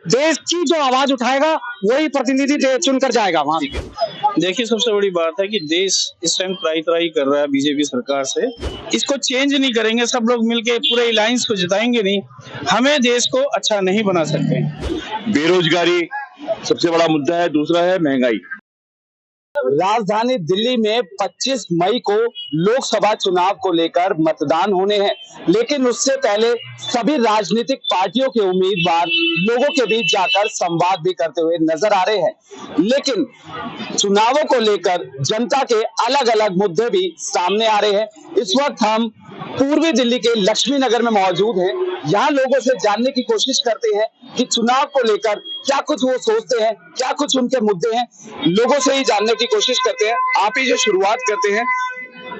देश की जो आवाज उठाएगा वही प्रतिनिधि चुनकर जाएगा वहां। देखिए, सबसे बड़ी बात है कि देश इस टाइम त्राही कर रहा है बीजेपी सरकार से। इसको चेंज नहीं करेंगे, सब लोग मिलके पूरे अलायंस को जिताएंगे नहीं, हमें देश को अच्छा नहीं बना सकते। बेरोजगारी सबसे बड़ा मुद्दा है, दूसरा है महंगाई। राजधानी दिल्ली में 25 मई को लोकसभा चुनाव को लेकर मतदान होने हैं, लेकिन उससे पहले सभी राजनीतिक पार्टियों के उम्मीदवार लोगों के बीच जाकर संवाद भी करते हुए नजर आ रहे हैं। लेकिन चुनावों को लेकर जनता के अलग अलग मुद्दे भी सामने आ रहे हैं। इस वक्त हम पूर्वी दिल्ली के लक्ष्मी नगर में मौजूद हैं। यहाँ लोगों से जानने की कोशिश करते हैं कि चुनाव को लेकर क्या कुछ वो सोचते हैं, क्या कुछ उनके मुद्दे हैं। लोगों से ही जानने की कोशिश करते हैं। आप ही जो शुरुआत करते हैं,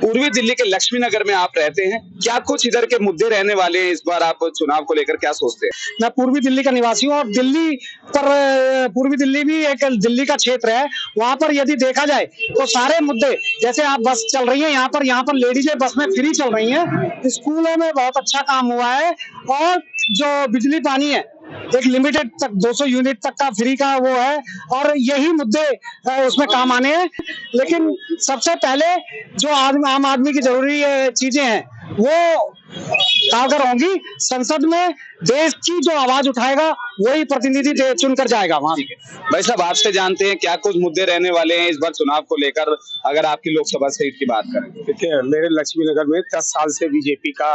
पूर्वी दिल्ली के लक्ष्मी नगर में आप रहते हैं, क्या कुछ इधर के मुद्दे रहने वाले हैं? इस बार आप चुनाव को लेकर क्या सोचते हैं? मैं पूर्वी दिल्ली का निवासी हूँ और दिल्ली पर पूर्वी दिल्ली भी एक दिल्ली का क्षेत्र है। वहाँ पर यदि देखा जाए तो सारे मुद्दे, जैसे आप बस चल रही है यहाँ पर लेडीजें बस में फ्री चल रही हैं, स्कूलों में बहुत अच्छा काम हुआ है, और जो बिजली पानी है एक लिमिटेड तक 200 यूनिट तक का फ्री का वो है, और यही मुद्दे उसमें काम आने हैं। लेकिन सबसे पहले जो आम आदमी की जरूरी चीजें हैं वो कारगर होंगी। संसद में देश की जो आवाज उठाएगा वही प्रतिनिधि चुनकर जाएगा वहां। भाई साहब, आपसे जानते हैं क्या कुछ मुद्दे रहने वाले हैं इस बार चुनाव को लेकर, अगर आपकी लोकसभा सीट की बात करें। देखिए, मेरे लक्ष्मी नगर में 10 साल से बीजेपी का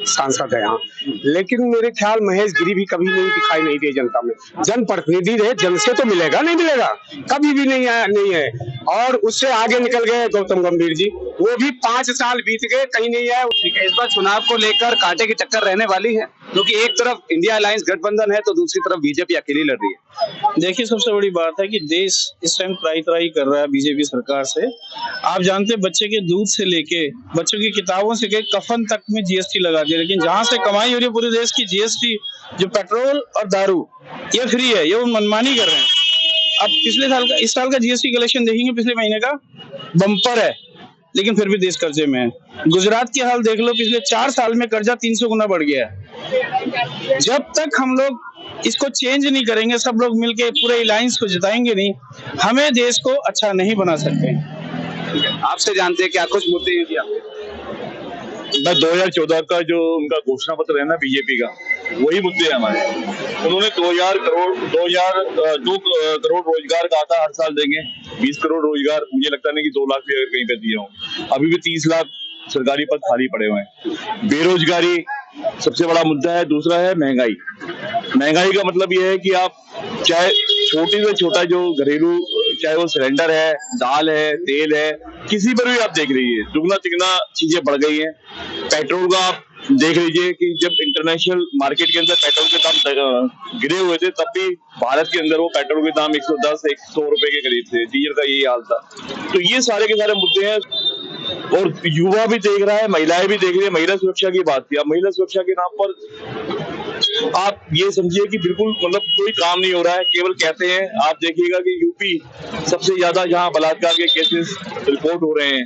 सांसद है यहाँ, लेकिन मेरे ख्याल महेश गिरी भी कभी नहीं दिखाई नहीं दिए जनता में। जनप्रतिनिधि रहे, जन से तो मिलेगा, नहीं मिलेगा, कभी भी नहीं आया, नहीं है। और उससे आगे निकल गए गौतम गंभीर जी, वो भी 5 साल बीत गए, कहीं नहीं आए। इस बार चुनाव को लेकर कांटे की टक्कर रहने वाली है, क्योंकि एक तरफ इंडिया अलायंस गठबंधन है तो दूसरी तरफ बीजेपी अकेली लड़ रही है। देखिए, सबसे बड़ी बात है कि देश इस टाइम त्राही कर रहा है बीजेपी सरकार से। आप जानते हैं, बच्चे के दूध से लेके बच्चों की किताबों से लेके कफन तक में जीएसटी लगा दिया, लेकिन जहां से कमाई हो रही है पूरे देश की जीएसटी, जो पेट्रोल और दारू ये फ्री है, ये वो मनमानी कर रहे हैं। अब पिछले साल का, इस साल का जीएसटी कलेक्शन देखेंगे, पिछले महीने का बम्पर है, लेकिन फिर भी देश कर्जे में है। गुजरात की हाल देख लो, पिछले 4 साल में कर्जा 300 गुना बढ़ गया है। जब तक हम लोग इसको चेंज नहीं करेंगे, सब लोग मिलके पूरे अलायंस को जिताएंगे नहीं, हमें देश को अच्छा नहीं बना सकते। आपसे जानते हैं क्या कुछ मुद्दे हैं? मैं 2014 का जो उनका घोषणा पत्र है ना बीजेपी का, वही मुद्दे हैं हमारे। उन्होंने 2 करोड़ रोजगार कहा था, हर साल देंगे 20 करोड़ रोजगार। मुझे लगता नहीं कि 2 लाख भी अगर कहीं पे दिए हों। अभी भी 30 लाख सरकारी पद खाली पड़े हुए हैं। बेरोजगारी सबसे बड़ा मुद्दा है, दूसरा है महंगाई। महंगाई का मतलब यह है कि आप चाहे छोटी से छोटा जो घरेलू, चाहे वो सिलेंडर है, दाल है, तेल है, किसी पर भी आप देख लीजिए दुगना तिगना चीजें बढ़ गई हैं। पेट्रोल का आप देख लीजिए कि जब इंटरनेशनल मार्केट के अंदर पेट्रोल के दाम गिरे हुए थे, तब भी भारत के अंदर वो पेट्रोल के दाम 110-100 रुपए के करीब थे। डीजल का यही हाल था। तो ये सारे के सारे मुद्दे हैं, और युवा भी देख रहा है, महिलाएं भी देख रही है। महिला सुरक्षा की बात थी, अब महिला सुरक्षा के नाम पर आप ये समझिए कि बिल्कुल मतलब कोई काम नहीं हो रहा है, केवल कहते हैं। आप देखिएगा कि यूपी सबसे ज्यादा जहां बलात्कार के केसेस रिपोर्ट हो रहे हैं।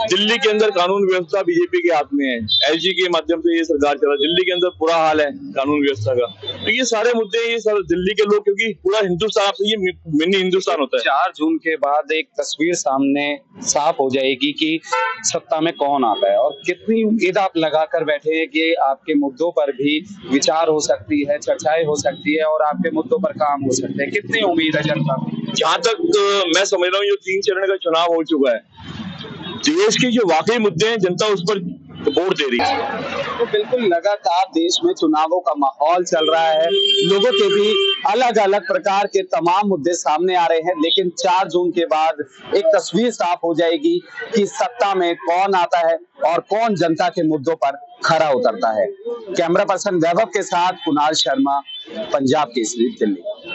दिल्ली के अंदर कानून व्यवस्था बीजेपी के हाथ में है, एलजी के माध्यम से ये सरकार चला। दिल्ली के अंदर बुरा हाल है कानून व्यवस्था का। तो ये सारे मुद्दे, ये सारे दिल्ली के लोग, क्योंकि पूरा हिंदुस्तान आपसे ये मिनी हिंदुस्तान होता है। 4 जून के बाद एक तस्वीर सामने साफ हो जाएगी कि सत्ता में कौन आता है, और कितनी उम्मीद आप लगाकर बैठे हैं कि आपके मुद्दों पर भी विचार हो सकती है, चर्चाएं हो सकती है और आपके मुद्दों पर काम हो सकते हैं। कितनी उम्मीद है जनता को? जहां तक मैं समझ रहा हूँ, जो 3 चरण का चुनाव हो चुका है, देश के जो वाकई मुद्दे हैं जनता उस पर वोट दे रही है। तो बिल्कुल लगातार देश में चुनावों का माहौल चल रहा है, लोगों के भी अलग अलग प्रकार के तमाम मुद्दे सामने आ रहे हैं, लेकिन 4 जून के बाद एक तस्वीर साफ हो जाएगी कि सत्ता में कौन आता है और कौन जनता के मुद्दों पर खरा उतरता है। कैमरा पर्सन वैभव के साथ कुणाल शर्मा, पंजाब केसरी, दिल्ली।